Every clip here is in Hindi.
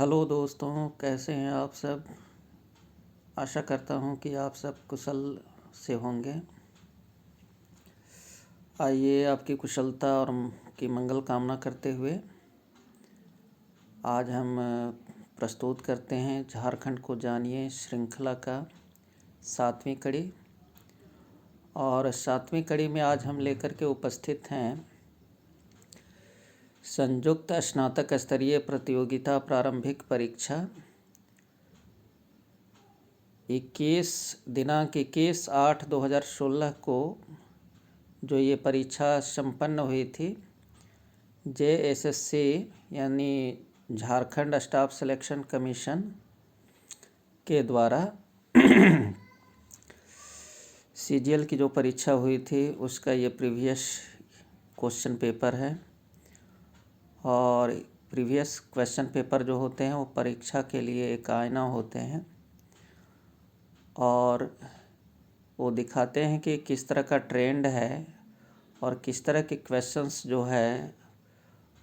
हेलो दोस्तों, कैसे हैं आप सब। आशा करता हूं कि आप सब कुशल से होंगे। आइए आपकी कुशलता और की मंगल कामना करते हुए आज हम प्रस्तुत करते हैं झारखंड को जानिए श्रृंखला का 7वीं कड़ी। और 7वीं कड़ी में आज हम लेकर के उपस्थित हैं संयुक्त स्नातक स्तरीय प्रतियोगिता प्रारंभिक परीक्षा 21/8/2016 को जो ये परीक्षा संपन्न हुई थी। JSSC यानी झारखंड स्टाफ सिलेक्शन कमीशन के द्वारा CGL की जो परीक्षा हुई थी उसका ये प्रीवियस क्वेश्चन पेपर है। और प्रीवियस क्वेश्चन पेपर जो होते हैं वो परीक्षा के लिए एक आईना होते हैं और वो दिखाते हैं कि किस तरह का ट्रेंड है और किस तरह के क्वेश्चंस जो है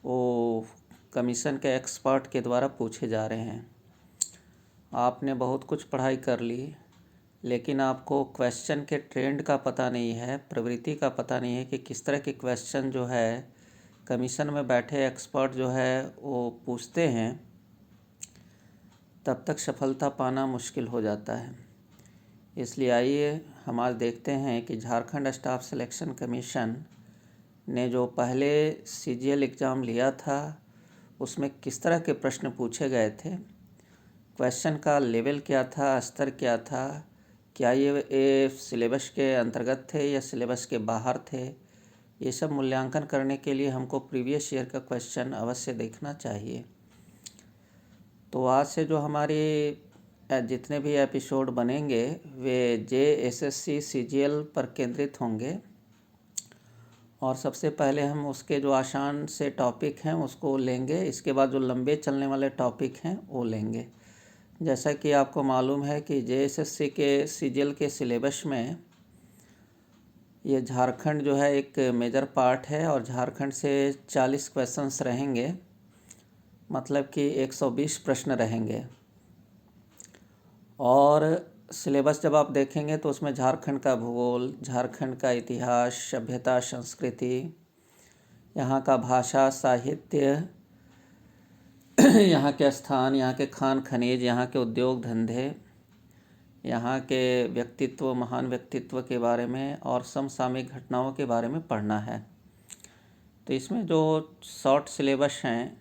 वो कमीशन के एक्सपर्ट के द्वारा पूछे जा रहे हैं। आपने बहुत कुछ पढ़ाई कर ली, लेकिन आपको क्वेश्चन के ट्रेंड का पता नहीं है, प्रवृत्ति का पता नहीं है कि किस तरह के क्वेश्चन जो है कमीशन में बैठे एक्सपर्ट जो है वो पूछते हैं, तब तक सफलता पाना मुश्किल हो जाता है। इसलिए आइए हम आज देखते हैं कि झारखंड स्टाफ सिलेक्शन कमीशन ने जो पहले CGL एग्ज़ाम लिया था उसमें किस तरह के प्रश्न पूछे गए थे, क्वेश्चन का लेवल क्या था, स्तर क्या था, क्या ये सिलेबस के अंतर्गत थे या सिलेबस के बाहर थे। ये सब मूल्यांकन करने के लिए हमको प्रीवियस ईयर का क्वेश्चन अवश्य देखना चाहिए। तो आज से जो हमारे जितने भी एपिसोड बनेंगे वे JSSC CGL पर केंद्रित होंगे। और सबसे पहले हम उसके जो आसान से टॉपिक हैं उसको लेंगे, इसके बाद जो लंबे चलने वाले टॉपिक हैं वो लेंगे। जैसा कि आपको मालूम है कि JSSC के CGL के सिलेबस में ये झारखंड जो है एक मेजर पार्ट है और झारखंड से 40 क्वेश्चंस रहेंगे, मतलब कि 120 प्रश्न रहेंगे। और सिलेबस जब आप देखेंगे तो उसमें झारखंड का भूगोल, झारखंड का इतिहास, सभ्यता, संस्कृति, यहाँ का भाषा, साहित्य, यहाँ के स्थान, यहाँ के खान खनिज, यहाँ के उद्योग धंधे, यहाँ के व्यक्तित्व, महान व्यक्तित्व के बारे में और समसामयिक घटनाओं के बारे में पढ़ना है। तो इसमें जो शॉर्ट सिलेबस हैं,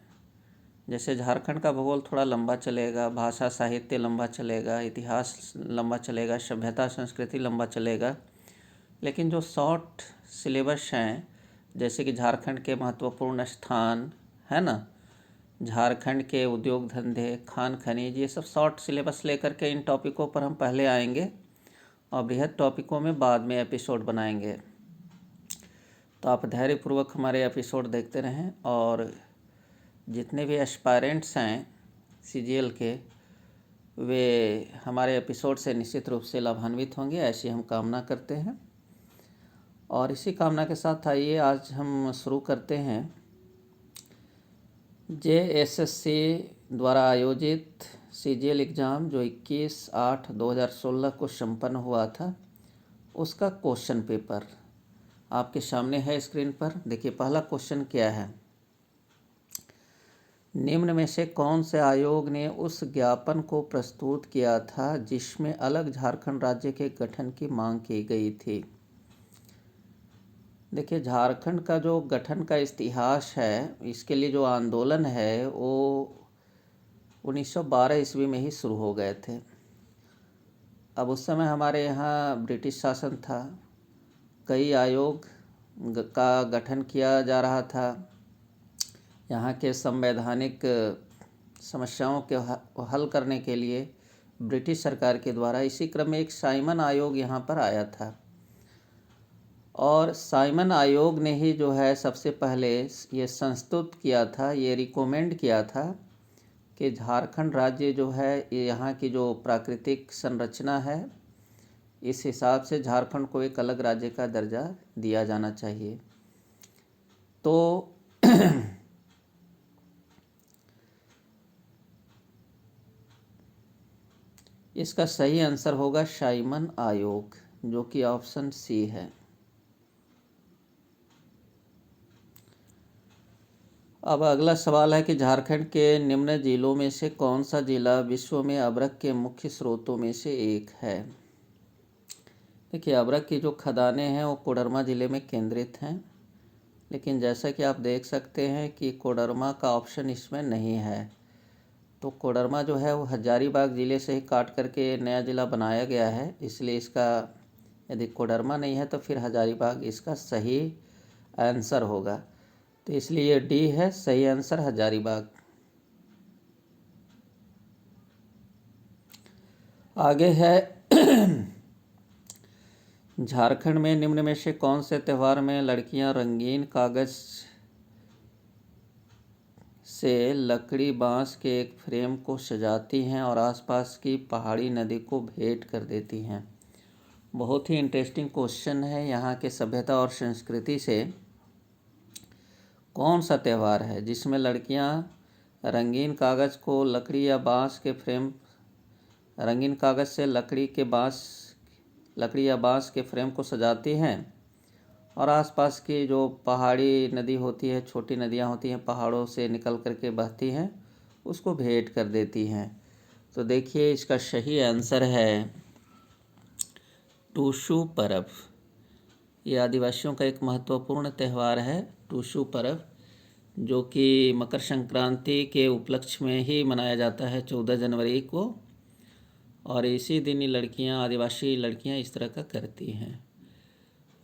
जैसे झारखंड का भूगोल थोड़ा लंबा चलेगा, भाषा साहित्य लंबा चलेगा, इतिहास लंबा चलेगा, सभ्यता संस्कृति लंबा चलेगा। लेकिन जो शॉर्ट सिलेबस हैं, जैसे कि झारखंड के महत्वपूर्ण स्थान है ना, झारखंड के उद्योग धंधे, खान खनिज, ये सब शॉर्ट सिलेबस लेकर के इन टॉपिकों पर हम पहले आएंगे और बृहद टॉपिकों में बाद में एपिसोड बनाएंगे। तो आप धैर्यपूर्वक हमारे एपिसोड देखते रहें और जितने भी एस्पायरेंट्स हैं CGL के वे हमारे एपिसोड से निश्चित रूप से लाभान्वित होंगे, ऐसी हम कामना करते हैं। और इसी कामना के साथ आइए आज हम शुरू करते हैं JSSC द्वारा आयोजित CGL एग्ज़ाम जो 21/8/2016 को संपन्न हुआ था, उसका क्वेश्चन पेपर आपके सामने है स्क्रीन पर। देखिए पहला क्वेश्चन क्या है। निम्न में से कौन से आयोग ने उस ज्ञापन को प्रस्तुत किया था जिसमें अलग झारखंड राज्य के गठन की मांग की गई थी। देखिए झारखंड का जो गठन का इतिहास है, इसके लिए जो आंदोलन है वो 1912 ईस्वी में ही शुरू हो गए थे। अब उस समय हमारे यहाँ ब्रिटिश शासन था, कई आयोग का गठन किया जा रहा था यहाँ के संवैधानिक समस्याओं के हल करने के लिए ब्रिटिश सरकार के द्वारा। इसी क्रम में एक साइमन आयोग यहाँ पर आया था और साइमन आयोग ने ही जो है सबसे पहले ये संस्तुत किया था, ये रिकमेंड किया था कि झारखंड राज्य जो है ये यहाँ की जो प्राकृतिक संरचना है, इस हिसाब से झारखंड को एक अलग राज्य का दर्जा दिया जाना चाहिए। तो इसका सही आंसर होगा साइमन आयोग, जो कि ऑप्शन सी है। अब अगला सवाल है कि झारखंड के निम्न जिलों में से कौन सा जिला विश्व में अभ्रक के मुख्य स्रोतों में से एक है। देखिए, अभ्रक की जो खदानें हैं वो कोडरमा ज़िले में केंद्रित हैं, लेकिन जैसा कि आप देख सकते हैं कि कोडरमा का ऑप्शन इसमें नहीं है। तो कोडरमा जो है वो हजारीबाग ज़िले से ही काट करके नया ज़िला बनाया गया है, इसलिए इसका यदि कोडरमा नहीं है तो फिर हजारीबाग इसका सही आंसर होगा। तो इसलिए डी है सही आंसर, हजारीबाग। आगे है झारखंड में निम्न में से कौन से त्यौहार में लड़कियां रंगीन कागज से लकड़ी बांस के एक फ्रेम को सजाती हैं और आसपास की पहाड़ी नदी को भेंट कर देती हैं। बहुत ही इंटरेस्टिंग क्वेश्चन है। यहाँ के सभ्यता और संस्कृति से कौन सा त्यौहार है जिसमें लड़कियां रंगीन कागज़ को लकड़ी या बांस के फ्रेम रंगीन कागज़ से लकड़ी या बांस के फ्रेम को सजाती हैं और आसपास की जो पहाड़ी नदी होती है, छोटी नदियां होती हैं, पहाड़ों से निकल करके बहती हैं, उसको भेंट कर देती हैं। तो देखिए, इसका सही आंसर है टूसू पर्व। ये आदिवासियों का एक महत्वपूर्ण त्यौहार है, टूसू पर्व, जो कि मकर संक्रांति के उपलक्ष्य में ही मनाया जाता है 14 जनवरी को। और इसी दिन लड़कियां, आदिवासी लड़कियां इस तरह का करती हैं।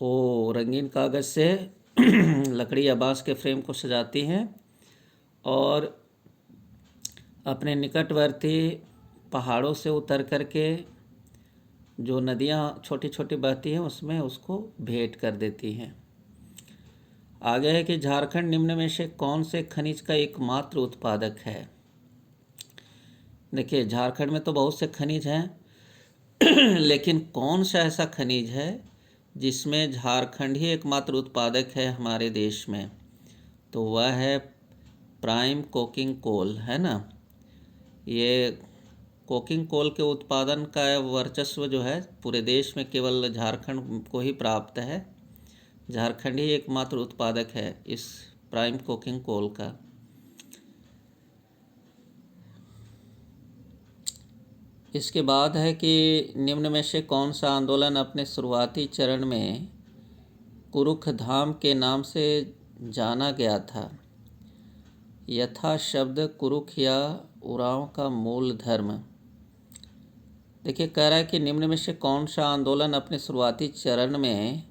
वो रंगीन कागज़ से लकड़ी या बांस के फ्रेम को सजाती हैं और अपने निकटवर्ती पहाड़ों से उतर करके जो नदियां छोटी छोटी बहती हैं उसमें उसको भेंट कर देती हैं। आगे है कि झारखंड निम्न में से कौन से खनिज का एकमात्र उत्पादक है। देखिए, झारखंड में तो बहुत से खनिज हैं लेकिन कौन सा ऐसा खनिज है जिसमें झारखंड ही एकमात्र उत्पादक है हमारे देश में, तो वह है प्राइम कोकिंग कोल, है ना। ये कोकिंग कोल के उत्पादन का वर्चस्व जो है पूरे देश में केवल झारखंड को ही प्राप्त है। झारखंड ही एकमात्र उत्पादक है इस प्राइम कोकिंग कोल का। इसके बाद है कि निम्न में से कौन सा आंदोलन अपने शुरुआती चरण में कुरुख धाम के नाम से जाना गया था। यथा शब्द कुरुख या उरांव का मूल धर्म। देखिए, कह रहा है कि निम्न में से कौन सा आंदोलन अपने शुरुआती चरण में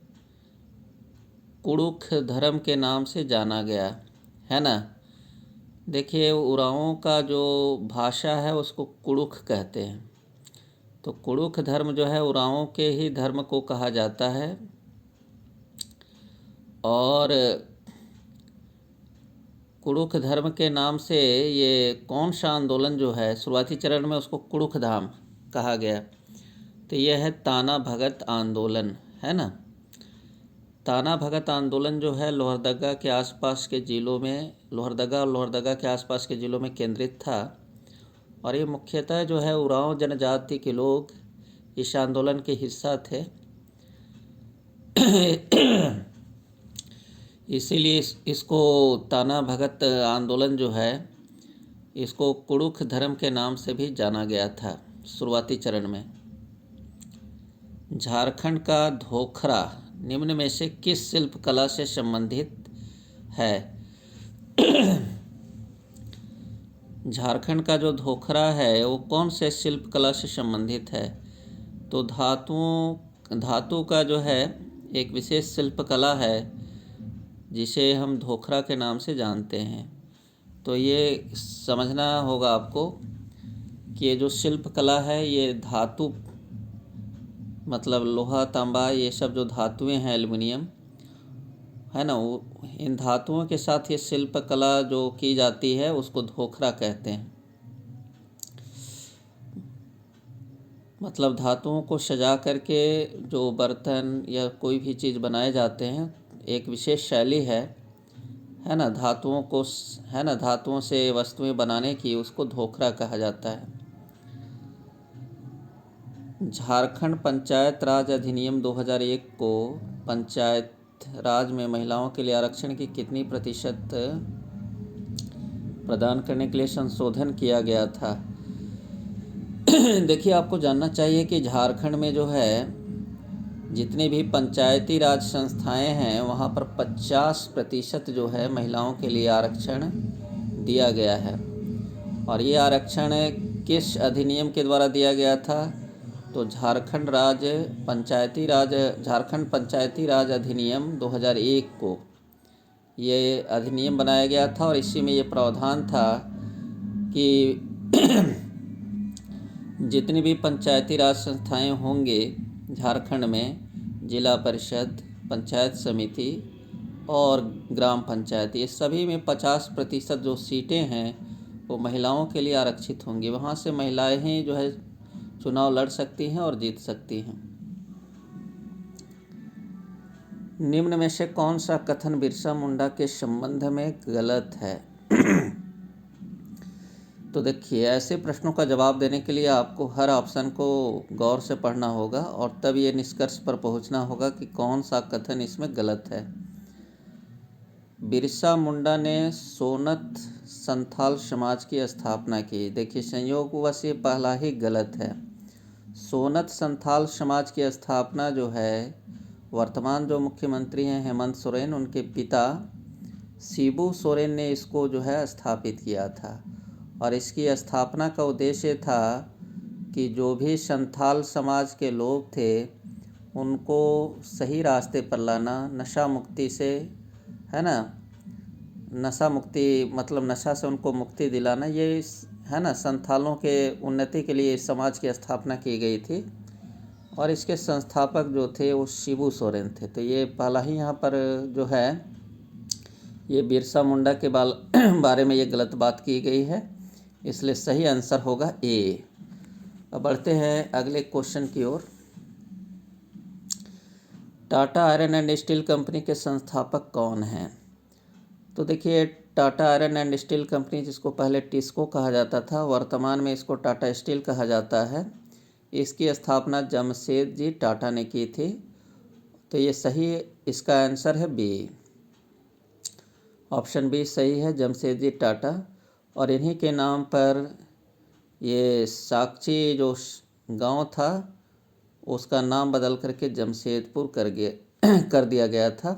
कुरुख धर्म के नाम से जाना गया, है ना। देखिए, उरांवों का जो भाषा है उसको कुरुख कहते हैं। तो कुरुख धर्म जो है उरांवों के ही धर्म को कहा जाता है। और कुरुख धर्म के नाम से ये कौन सा आंदोलन जो है शुरुआती चरण में उसको कुरुख धाम कहा गया, तो यह है ताना भगत आंदोलन, है ना। ताना भगत आंदोलन जो है लोहरदगा के आसपास के ज़िलों में, लोहरदगा और लोहरदगा के आसपास के ज़िलों में केंद्रित था। और ये मुख्यतः जो है उरांव जनजाति के लोग इस आंदोलन के हिस्सा थे। इसीलिए इसको ताना भगत आंदोलन जो है इसको कुरुख धर्म के नाम से भी जाना गया था शुरुआती चरण में। झारखंड का धोखरा निम्न में से किस शिल्प कला से संबंधित है। झारखंड का जो धोखरा है वो कौन से शिल्प कला से संबंधित है, तो धातु का जो है एक विशेष शिल्प कला है जिसे हम धोखरा के नाम से जानते हैं। तो ये समझना होगा आपको कि ये जो शिल्प कला है ये धातु मतलब लोहा, तांबा, ये सब जो धातुएं हैं, एल्युमिनियम, है ना, वो इन धातुओं के साथ ये शिल्प कला जो की जाती है उसको धोखरा कहते हैं। मतलब धातुओं को सजा करके जो बर्तन या कोई भी चीज़ बनाए जाते हैं, एक विशेष शैली है ना, धातुओं को, है ना, धातुओं से वस्तुएं बनाने की, उसको धोखरा कहा जाता है। झारखंड पंचायत राज अधिनियम 2001 को पंचायत राज में महिलाओं के लिए आरक्षण की कितनी प्रतिशत प्रदान करने के लिए संशोधन किया गया था। देखिए, आपको जानना चाहिए कि झारखंड में जो है जितने भी पंचायती राज संस्थाएं हैं वहाँ पर 50% जो है महिलाओं के लिए आरक्षण दिया गया है। और ये आरक्षण किस अधिनियम के द्वारा दिया गया था? तो झारखंड पंचायती राज अधिनियम 2001 को ये अधिनियम बनाया गया था और इसी में ये प्रावधान था कि जितनी भी पंचायती राज संस्थाएं होंगे झारखंड में, जिला परिषद, पंचायत समिति और ग्राम पंचायत, ये सभी में 50% जो सीटें हैं वो महिलाओं के लिए आरक्षित होंगी। वहाँ से महिलाएं जो है चुनाव लड़ सकती हैं और जीत सकती हैं। निम्न में से कौन सा कथन बिरसा मुंडा के संबंध में गलत है? तो देखिए, ऐसे प्रश्नों का जवाब देने के लिए आपको हर ऑप्शन को गौर से पढ़ना होगा और तब ये निष्कर्ष पर पहुंचना होगा कि कौन सा कथन इसमें गलत है। बिरसा मुंडा ने सोनत संथाल समाज की स्थापना की। देखिए, संयोगवश ये पहला ही गलत है। सोनत संथाल समाज की स्थापना जो है, वर्तमान जो मुख्यमंत्री हैं हेमंत सोरेन, उनके पिता शिबू सोरेन ने इसको जो है स्थापित किया था। और इसकी स्थापना का उद्देश्य था कि जो भी संथाल समाज के लोग थे उनको सही रास्ते पर लाना, नशा मुक्ति से, है ना, नशा मुक्ति मतलब नशा से उनको मुक्ति दिलाना, ये है ना, संथालों के उन्नति के लिए इस समाज की स्थापना की गई थी। और इसके संस्थापक जो थे वो शिबू सोरेन थे। तो ये पहला ही यहाँ पर जो है ये बिरसा मुंडा के बारे में ये गलत बात की गई है, इसलिए सही आंसर होगा ए। अब बढ़ते हैं अगले क्वेश्चन की ओर। Tata iron and steel company के संस्थापक कौन हैं? तो देखिए, Tata iron and steel company, जिसको पहले टिस्को कहा जाता था, वर्तमान में इसको टाटा स्टील कहा जाता है, इसकी स्थापना जमशेदजी टाटा ने की थी। तो ये सही, इसका आंसर है बी, ऑप्शन बी सही है, जमशेदजी टाटा। और इन्हीं के नाम पर ये साक्षी जो गांव था उसका नाम बदल करके जमशेदपुर कर दिया गया था।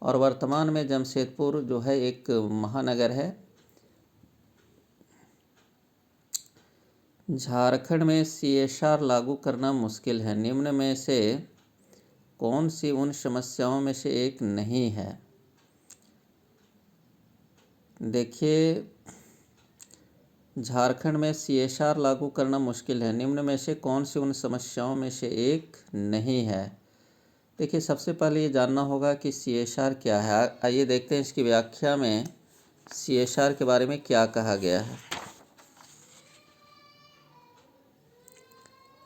और वर्तमान में जमशेदपुर जो है एक महानगर है। झारखंड में CSR लागू करना मुश्किल है। निम्न में से कौन सी उन समस्याओं में से एक नहीं है? देखिए, झारखंड में CSR लागू करना मुश्किल है, निम्न में से कौन सी उन समस्याओं में से एक नहीं है? देखिए, सबसे पहले ये जानना होगा कि CSR क्या है। आइए देखते हैं इसकी व्याख्या में CSR के बारे में क्या कहा गया है।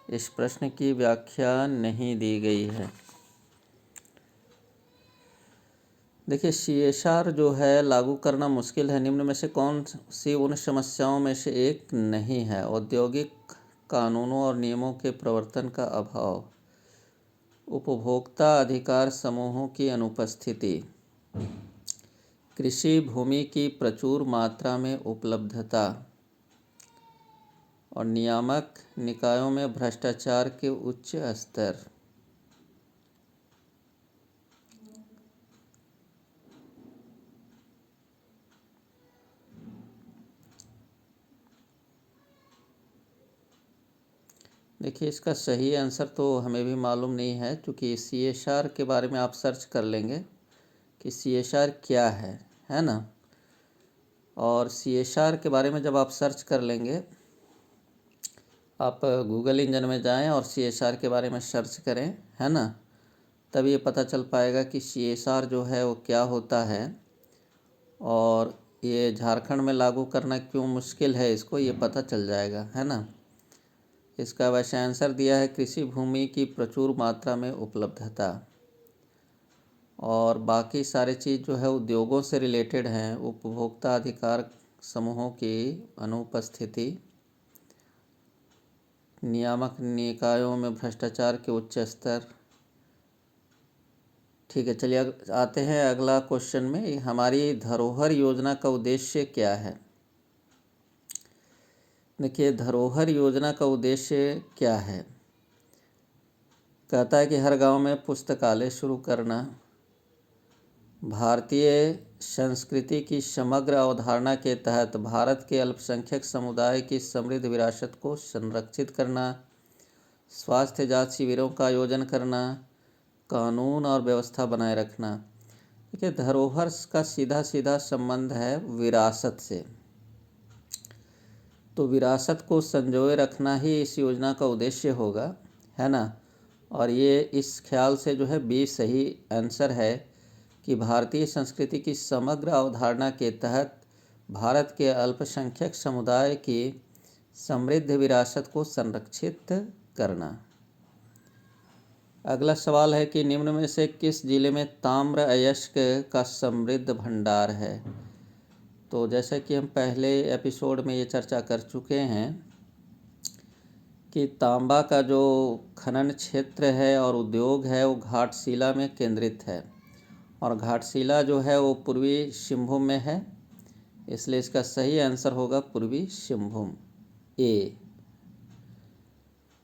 इस प्रश्न की व्याख्या नहीं दी गई है। देखिए, CSR जो है लागू करना मुश्किल है, निम्न में से कौन सी उन समस्याओं में से एक नहीं है? औद्योगिक कानूनों और नियमों के प्रवर्तन का अभाव, उपभोक्ता अधिकार समूहों की अनुपस्थिति, कृषि भूमि की प्रचुर मात्रा में उपलब्धता और नियामक निकायों में भ्रष्टाचार के उच्च स्तर। देखिए, इसका सही आंसर तो हमें भी मालूम नहीं है, क्योंकि CSR के बारे में आप सर्च कर लेंगे कि CSR क्या है ना। और CSR के बारे में जब आप सर्च कर लेंगे, आप गूगल इंजन में जाएं और CSR के बारे में सर्च करें, है ना, तब ये पता चल पाएगा कि CSR जो है वो क्या होता है और ये झारखंड में लागू करना क्यों मुश्किल है, इसको ये पता चल जाएगा, है ना। इसका वैसे आंसर दिया है कृषि भूमि की प्रचुर मात्रा में उपलब्धता, और बाकी सारे चीज़ जो है उद्योगों से रिलेटेड हैं। उपभोक्ता अधिकार समूहों की अनुपस्थिति नियामक निकायों में भ्रष्टाचार के उच्च स्तर। ठीक है, चलिए आते हैं अगला क्वेश्चन में। हमारी धरोहर योजना का उद्देश्य क्या है? देखिए, धरोहर योजना का उद्देश्य क्या है? कहता है कि हर गांव में पुस्तकालय शुरू करना, भारतीय संस्कृति की समग्र अवधारणा के तहत भारत के अल्पसंख्यक समुदाय की समृद्ध विरासत को संरक्षित करना, स्वास्थ्य जांच शिविरों का आयोजन करना, कानून और व्यवस्था बनाए रखना। देखिए, धरोहर का सीधा सीधा संबंध है विरासत से, तो विरासत को संजोए रखना ही इस योजना का उद्देश्य होगा, है ना। और ये इस ख्याल से जो है बी सही आंसर है कि भारतीय संस्कृति की समग्र अवधारणा के तहत भारत के अल्पसंख्यक समुदाय की समृद्ध विरासत को संरक्षित करना। अगला सवाल है कि निम्न में से किस जिले में ताम्र अयस्क का समृद्ध भंडार है? तो जैसा कि हम पहले एपिसोड में ये चर्चा कर चुके हैं कि तांबा का जो खनन क्षेत्र है और उद्योग है वो घाटशिला में केंद्रित है, और घाटशिला जो है वो पूर्वी सिंहभूम में है, इसलिए इसका सही आंसर होगा पूर्वी सिंहभूम, ए।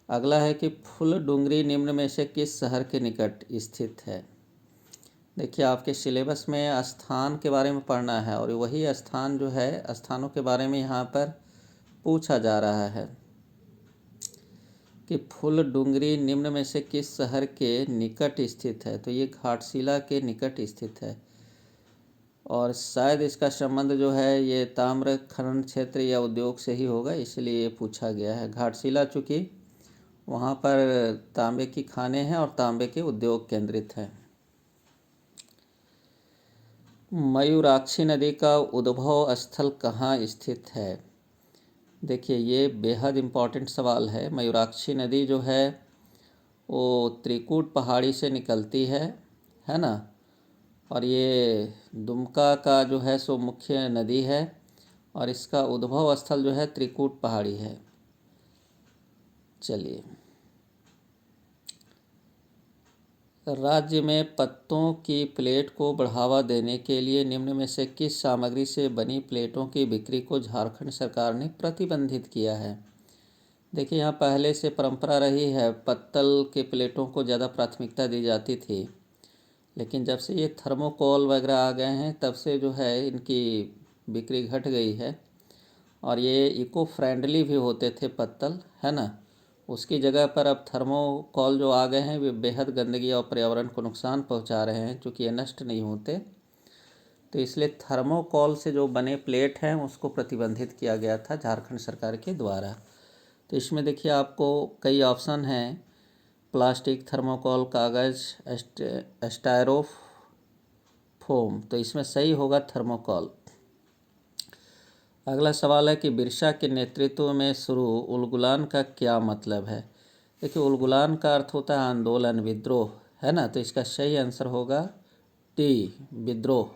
अगला है कि फुलडुंगरी निम्न में से किस शहर के निकट स्थित है? देखिए, आपके सिलेबस में स्थान के बारे में पढ़ना है और वही स्थान जो है, स्थानों के बारे में यहाँ पर पूछा जा रहा है कि फुलडुंगरी निम्न में से किस शहर के निकट स्थित है। तो ये घाटशिला के निकट स्थित है, और शायद इसका संबंध जो है ये ताम्र खनन क्षेत्र या उद्योग से ही होगा, इसलिए ये पूछा गया है। घाटशिला चूँकि वहाँ पर तांबे की खानें हैं और तांबे के उद्योग केंद्रित हैं। मयूराक्षी नदी का उद्भव स्थल कहाँ स्थित है? देखिए, ये बेहद इम्पॉर्टेंट सवाल है। मयूराक्षी नदी जो है वो त्रिकूट पहाड़ी से निकलती है ना, और ये दुमका का जो है सो मुख्य नदी है, और इसका उद्भव स्थल जो है त्रिकूट पहाड़ी है। चलिए, राज्य में पत्तों की प्लेट को बढ़ावा देने के लिए निम्न में से किस सामग्री से बनी प्लेटों की बिक्री को झारखंड सरकार ने प्रतिबंधित किया है? देखिए, यहाँ पहले से परंपरा रही है, पत्तल के प्लेटों को ज़्यादा प्राथमिकता दी जाती थी, लेकिन जब से ये थर्मोकोल वगैरह आ गए हैं तब से जो है इनकी बिक्री घट गई है, और ये इको फ्रेंडली भी होते थे पत्तल, है ना। उसकी जगह पर अब थर्मोकोल जो आ गए हैं वे बेहद गंदगी और पर्यावरण को नुकसान पहुंचा रहे हैं, क्योंकि ये नष्ट नहीं होते। तो इसलिए थर्मोकोल से जो बने प्लेट हैं उसको प्रतिबंधित किया गया था झारखंड सरकार के द्वारा। तो इसमें देखिए आपको कई ऑप्शन हैं: प्लास्टिक, थर्मोकोल, कागज़, स्टायरोफोम। तो इसमें सही होगा थर्मोकोल। अगला सवाल है कि बिरसा के नेतृत्व में शुरू उलगुलान का क्या मतलब है? देखिए, उलगुलान का अर्थ होता है आंदोलन, विद्रोह, है ना। तो इसका सही आंसर होगा टी, विद्रोह।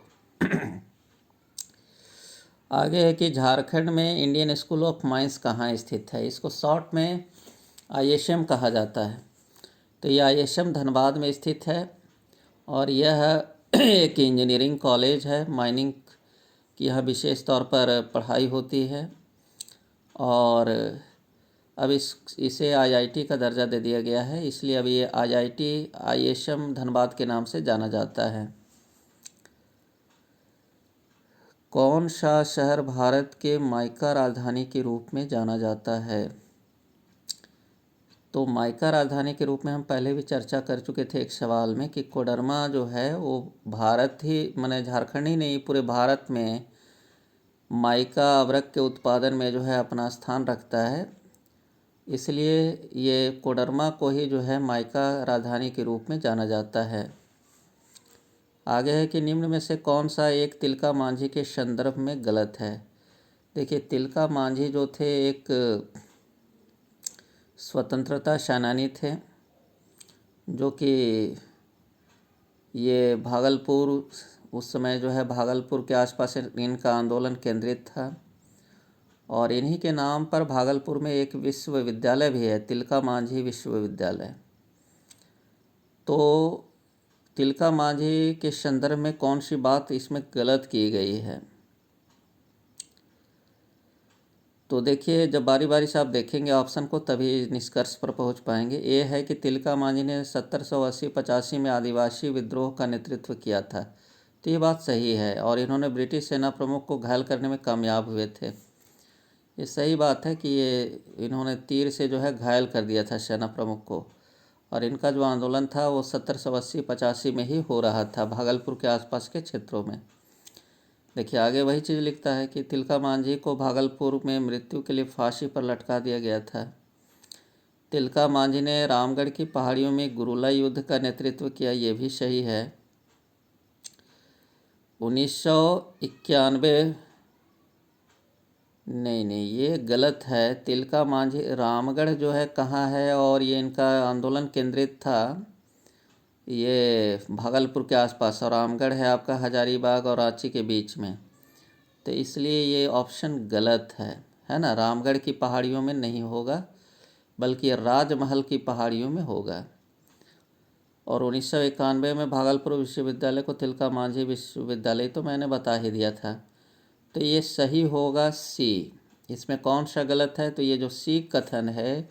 आगे है कि झारखंड में इंडियन स्कूल ऑफ माइंस कहाँ स्थित है? इसको शॉर्ट में ISM कहा जाता है। तो यह ISM धनबाद में स्थित है, और यह एक इंजीनियरिंग कॉलेज है। माइनिंग की यहाँ विशेष तौर पर पढ़ाई होती है, और अब इसे IIT का दर्जा दे दिया गया है, इसलिए अब ये ISM धनबाद के नाम से जाना जाता है। कौन सा शहर भारत के माइका राजधानी के रूप में जाना जाता है? तो माइका राजधानी के रूप में हम पहले भी चर्चा कर चुके थे एक सवाल में कि कोडरमा जो है वो भारत ही, माने झारखंड ही नहीं पूरे भारत में माइका अवरक के उत्पादन में जो है अपना स्थान रखता है, इसलिए ये कोडरमा को ही जो है माइका राजधानी के रूप में जाना जाता है। आगे है कि निम्न में से कौन सा एक तिलका मांझी के संदर्भ में गलत है? देखिए, तिलका मांझी जो थे एक स्वतंत्रता सेनानी थे, जो कि ये भागलपुर, उस समय जो है भागलपुर के आसपास इनका आंदोलन केंद्रित था, और इन्हीं के नाम पर भागलपुर में एक विश्वविद्यालय भी है, तिलका मांझी विश्वविद्यालय। तो तिलका मांझी के संदर्भ में कौन सी बात इसमें गलत की गई है? तो देखिए, जब बारी बारी से आप देखेंगे ऑप्शन को तभी निष्कर्ष पर पहुंच पाएंगे। ये है कि तिलका मांझी ने 1780-85 में आदिवासी विद्रोह का नेतृत्व किया था। तो ये बात सही है, और इन्होंने ब्रिटिश सेना प्रमुख को घायल करने में कामयाब हुए थे। ये सही बात है कि ये इन्होंने तीर से जो है घायल कर दिया था सेना प्रमुख को, और इनका जो आंदोलन था वो 1780-85 में ही हो रहा था, भागलपुर के आसपास के क्षेत्रों में। देखिए आगे वही चीज़ लिखता है कि तिलका मांझी को भागलपुर में मृत्यु के लिए फांसी पर लटका दिया गया था। तिलका मांझी ने रामगढ़ की पहाड़ियों में गुरुला युद्ध का नेतृत्व किया, ये भी सही है। 1991 नहीं, ये गलत है। तिलका मांझी, रामगढ़ जो है कहाँ है, और ये इनका आंदोलन केंद्रित था ये भागलपुर के आसपास, और रामगढ़ है आपका हजारीबाग और रांची के बीच में। तो इसलिए ये ऑप्शन गलत है ना। रामगढ़ की पहाड़ियों में नहीं होगा, बल्कि राजमहल की पहाड़ियों में होगा। और 1991 में भागलपुर विश्वविद्यालय को तिलका मांझी विश्वविद्यालय तो मैंने बता ही दिया था। तो ये सही होगा सी। इसमें कौन सा गलत है? तो ये जो सी कथन है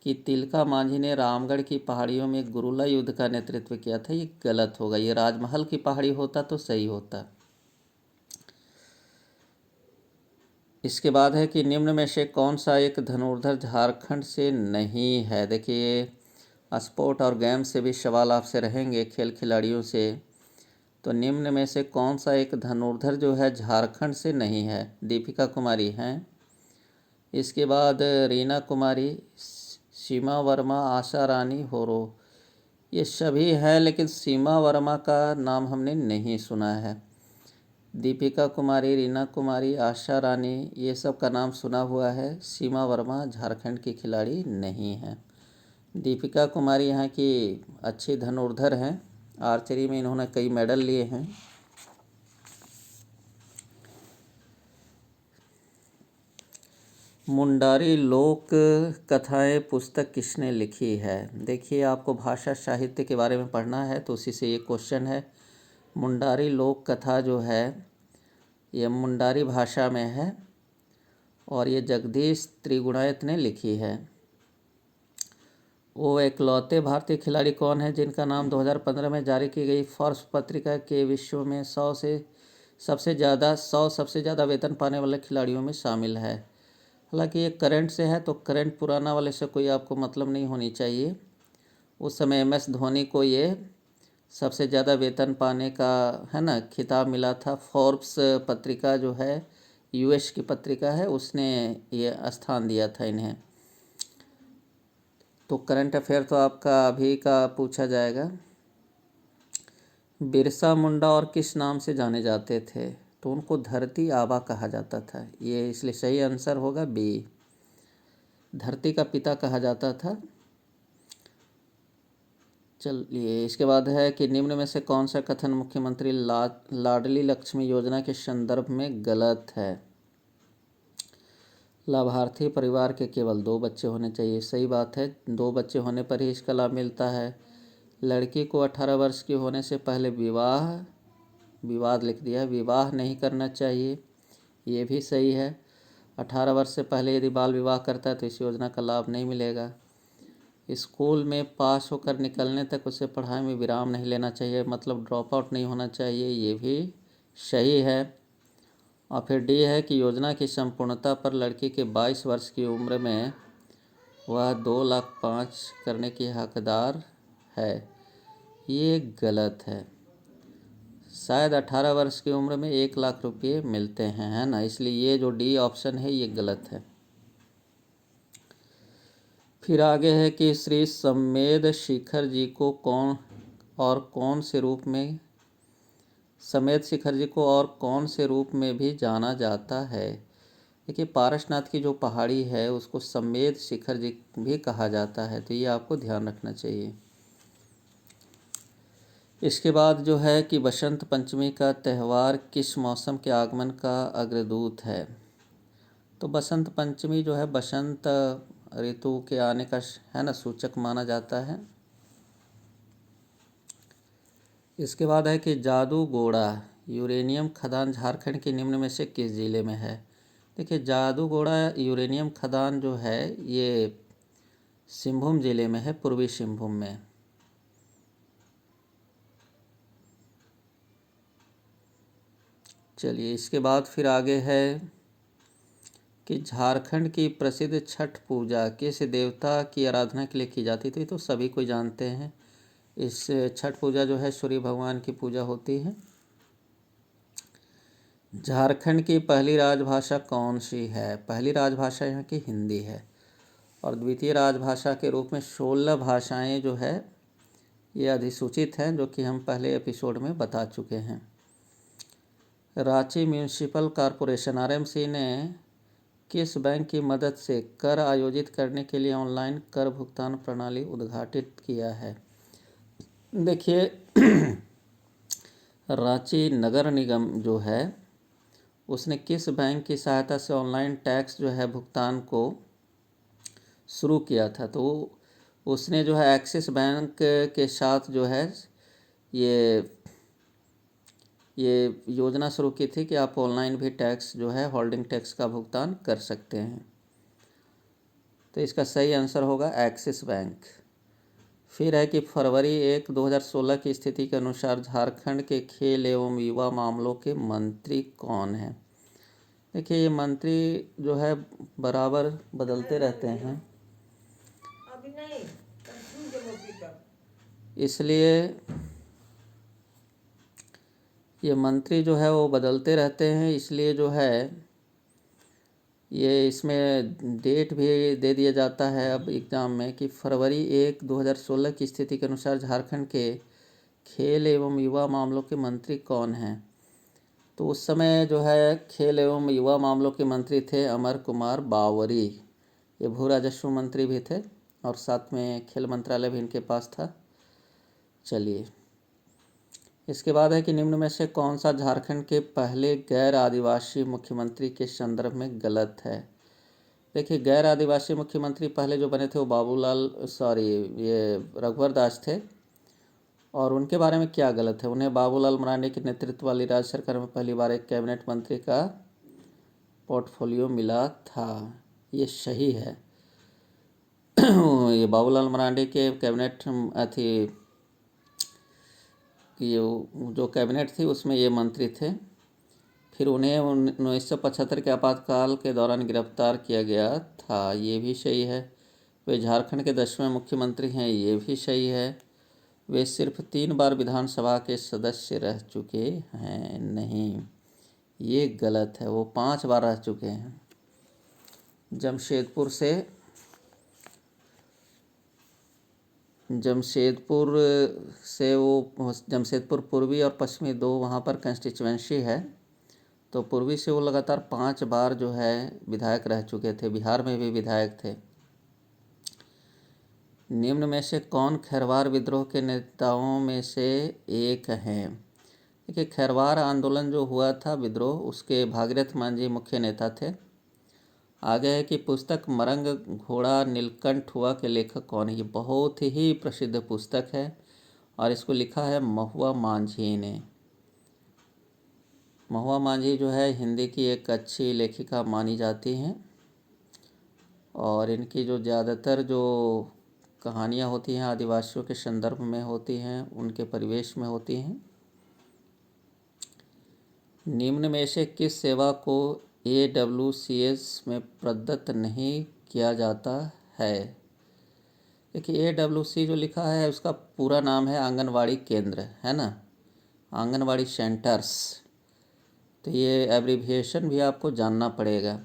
कि तिलका मांझी ने रामगढ़ की पहाड़ियों में गुरुला युद्ध का नेतृत्व किया था, ये गलत होगा। ये राजमहल की पहाड़ी होता तो सही होता। इसके बाद है कि निम्न में से कौन सा एक धनुर्धर झारखंड से नहीं है। देखिए, स्पोर्ट और गेम से भी सवाल आपसे रहेंगे, खेल खिलाड़ियों से। तो निम्न में से कौन सा एक धनुर्धर जो है झारखंड से नहीं है? दीपिका कुमारी हैं, इसके बाद रीना कुमारी, सीमा वर्मा, आशा रानी, होरो, ये सभी हैं, लेकिन सीमा वर्मा का नाम हमने नहीं सुना है। दीपिका कुमारी, रीना कुमारी, आशा रानी, ये सब का नाम सुना हुआ है। सीमा वर्मा झारखंड की खिलाड़ी नहीं हैं। दीपिका कुमारी यहाँ की अच्छी धनुर्धर हैं, आर्चरी में इन्होंने कई मेडल लिए हैं। मुंडारी लोक कथाएं पुस्तक किसने लिखी है? देखिए, आपको भाषा साहित्य के बारे में पढ़ना है तो उसी से ये क्वेश्चन है। मुंडारी लोक कथा जो है ये मुंडारी भाषा में है, और ये जगदीश त्रिगुणायत ने लिखी है। वो एकलौते भारतीय खिलाड़ी कौन है जिनका नाम 2015 में जारी की गई फोर्ब्स पत्रिका के विश्व में 100 सबसे ज़्यादा वेतन पाने वाले खिलाड़ियों में शामिल है। हालांकि ये करंट से है, तो करंट पुराना वाले से कोई आपको मतलब नहीं होनी चाहिए। उस समय MS धोनी को ये सबसे ज़्यादा वेतन पाने का है ना खिताब मिला था। फोर्ब्स पत्रिका जो है US की पत्रिका है, उसने ये स्थान दिया था इन्हें। तो करंट अफेयर तो आपका अभी का पूछा जाएगा। बिरसा मुंडा और किस नाम से जाने जाते थे? तो उनको धरती आबा कहा जाता था, ये इसलिए सही आंसर होगा बी, धरती का पिता कहा जाता था। चलिए, इसके बाद है कि निम्न में से कौन सा कथन मुख्यमंत्री लाडली लक्ष्मी योजना के संदर्भ में गलत है? लाभार्थी परिवार के केवल 2 बच्चे होने चाहिए, सही बात है। 2 बच्चे होने पर ही इसका लाभ मिलता है। लड़की को 18 वर्ष की होने से पहले विवाद लिख दिया, विवाह नहीं करना चाहिए, ये भी सही है। 18 वर्ष से पहले यदि बाल विवाह करता है तो इस योजना का लाभ नहीं मिलेगा। स्कूल में पास होकर निकलने तक उसे पढ़ाई में विराम नहीं लेना चाहिए, मतलब ड्रॉप आउट नहीं होना चाहिए, ये भी सही है। और फिर डी है कि योजना की संपूर्णता पर लड़की के 22 वर्ष की उम्र में वह 2,05,000 करने की हकदार है, ये गलत है। शायद 18 वर्ष की उम्र में 1,00,000 रुपये मिलते हैं, है ना, इसलिए ये जो डी ऑप्शन है ये गलत है। फिर आगे है कि श्री समेध शिखर जी को कौन से रूप में भी जाना जाता है? देखिए, पारसनाथ की जो पहाड़ी है उसको समेध शिखर जी भी कहा जाता है, तो ये आपको ध्यान रखना चाहिए। इसके बाद जो है कि बसंत पंचमी का त्यौहार किस मौसम के आगमन का अग्रदूत है? तो बसंत पंचमी जो है बसंत ऋतु के आने का है ना सूचक माना जाता है। इसके बाद है कि जादूगोड़ा यूरेनियम खदान झारखंड के निम्न में से किस जिले में है। देखिए जादूगोड़ा यूरेनियम खदान जो है ये सिंहभूम जिले में है, पूर्वी सिंहभूम में। चलिए इसके बाद फिर आगे है कि झारखंड की प्रसिद्ध छठ पूजा किस देवता की आराधना के लिए की जाती थी। तो सभी को जानते हैं, इस छठ पूजा जो है सूर्य भगवान की पूजा होती है। झारखंड की पहली राजभाषा कौन सी है। पहली राजभाषा यहाँ की हिंदी है और द्वितीय राजभाषा के रूप में 16 भाषाएं जो है ये अधिसूचित हैं, जो कि हम पहले एपिसोड में बता चुके हैं। रांची म्यूनिसिपल कॉरपोरेशन आरएमसी ने किस बैंक की मदद से कर आयोजित करने के लिए ऑनलाइन कर भुगतान प्रणाली उद्घाटित किया है। देखिए रांची नगर निगम जो है उसने किस बैंक की सहायता से ऑनलाइन टैक्स जो है भुगतान को शुरू किया था। तो उसने जो है एक्सिस बैंक के साथ जो है ये योजना शुरू की थी कि आप ऑनलाइन भी टैक्स जो है होल्डिंग टैक्स का भुगतान कर सकते हैं। तो इसका सही आंसर होगा एक्सिस बैंक। फिर है कि फरवरी 1, 2016 की स्थिति के अनुसार झारखंड के खेल एवं युवा मामलों के मंत्री कौन हैं। देखिए ये मंत्री जो है बराबर बदलते रहते हैं, इसलिए ये मंत्री जो है वो बदलते रहते हैं, इसलिए जो है ये इसमें डेट भी दे दिया जाता है अब एग्ज़ाम में कि फरवरी 1, 2016 की स्थिति के अनुसार झारखंड के खेल एवं युवा मामलों के मंत्री कौन हैं। तो उस समय जो है खेल एवं युवा मामलों के मंत्री थे अमर कुमार बावरी। ये भू राजस्व मंत्री भी थे और साथ में खेल मंत्रालय भी इनके पास था। चलिए इसके बाद है कि निम्न में से कौन सा झारखंड के पहले गैर आदिवासी मुख्यमंत्री के संदर्भ में गलत है। देखिए गैर आदिवासी मुख्यमंत्री पहले जो बने थे वो ये रघुवर दास थे और उनके बारे में क्या गलत है। उन्हें बाबूलाल मरांडी के नेतृत्व वाली राज्य सरकार में पहली बार एक कैबिनेट मंत्री का पोर्टफोलियो मिला था, ये सही है। ये बाबूलाल मरांडी के कैबिनेट थी कि जो कैबिनेट थी उसमें ये मंत्री थे। फिर उन्हें 1975 के आपातकाल के दौरान गिरफ्तार किया गया था, ये भी सही है। वे झारखंड के 10वें मुख्यमंत्री हैं, ये भी सही है। वे सिर्फ 3 बार विधानसभा के सदस्य रह चुके हैं, नहीं ये गलत है, वो 5 बार रह चुके हैं। जमशेदपुर से वो जमशेदपुर पूर्वी और पश्चिमी 2 वहाँ पर कंस्टिट्यूएंसी है। तो पूर्वी से वो लगातार 5 बार जो है विधायक रह चुके थे, बिहार में भी विधायक थे। निम्न में से कौन खैरवार विद्रोह के नेताओं में से एक हैं। देखिए खैरवार आंदोलन जो हुआ था विद्रोह, उसके भागीरथ मांझी मुख्य नेता थे। आगे है कि पुस्तक मरंग घोड़ा नीलकंठ हुआ के लेखक कौन है। ये बहुत ही प्रसिद्ध पुस्तक है और इसको लिखा है महुआ मांझी ने। महुआ मांझी जो है हिंदी की एक अच्छी लेखिका मानी जाती हैं और इनकी जो ज़्यादातर जो कहानियाँ होती हैं आदिवासियों के संदर्भ में होती हैं, उनके परिवेश में होती हैं। निम्न में से किस सेवा को AWCS में प्रदत्त नहीं किया जाता है। देखिए AWC जो लिखा है उसका पूरा नाम है आंगनवाड़ी केंद्र, है ना, आंगनवाड़ी सेंटर्स। तो ये एब्रीविएशन भी आपको जानना पड़ेगा।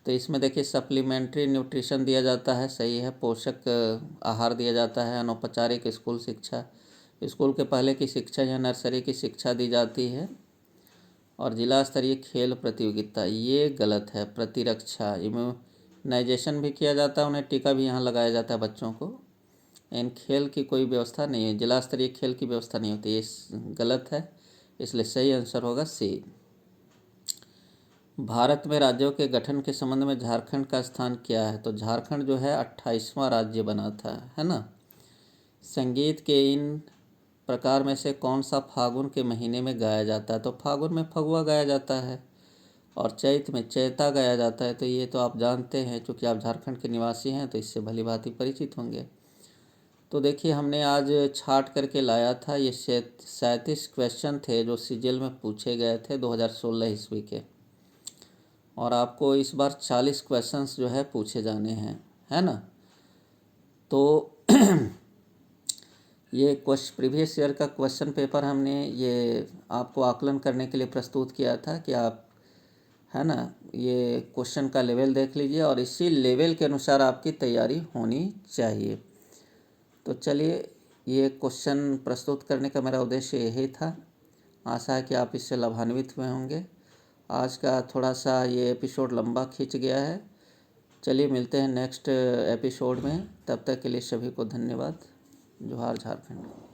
तो इसमें देखिए सप्लीमेंट्री न्यूट्रिशन दिया जाता है, सही है। पोषक आहार दिया जाता है। अनौपचारिक स्कूल शिक्षा, स्कूल के पहले की शिक्षा या नर्सरी की शिक्षा दी जाती है। और जिला स्तरीय खेल प्रतियोगिता, ये गलत है। प्रतिरक्षा, इम्यूनाइजेशन भी किया जाता है, उन्हें टीका भी यहाँ लगाया जाता है बच्चों को। इन खेल की कोई व्यवस्था नहीं है, जिला स्तरीय खेल की व्यवस्था नहीं होती, ये गलत है। इसलिए सही आंसर होगा सी। भारत में राज्यों के गठन के संबंध में झारखंड का स्थान क्या है? तो झारखंड जो है 28वां राज्य बना था, है ना। संगीत के इन प्रकार में से कौन सा फागुन के महीने में गाया जाता है? तो फागुन में फगुआ गाया जाता है और चैत में चैता गाया जाता है। तो ये तो आप जानते हैं, क्योंकि आप झारखंड के निवासी हैं तो इससे भली भांति परिचित होंगे। तो देखिए, हमने आज छाट करके लाया था, ये 37 क्वेश्चन थे जो सीजीएल में पूछे गए थे 2016 ईस्वी के, और आपको इस बार 40 क्वेश्चंस जो है पूछे जाने हैं, है ना। तो ये प्रीवियस ईयर का क्वेश्चन पेपर हमने ये आपको आकलन करने के लिए प्रस्तुत किया था कि आप, है ना, ये क्वेश्चन का लेवल देख लीजिए और इसी लेवल के अनुसार आपकी तैयारी होनी चाहिए। तो चलिए, ये क्वेश्चन प्रस्तुत करने का मेरा उद्देश्य यही था। आशा है कि आप इससे लाभान्वित हुए होंगे। आज का थोड़ा सा ये एपिसोड लंबा खींच गया है। चलिए, मिलते हैं नेक्स्ट एपिसोड में। तब तक के लिए सभी को धन्यवाद। जोहार झारखंड।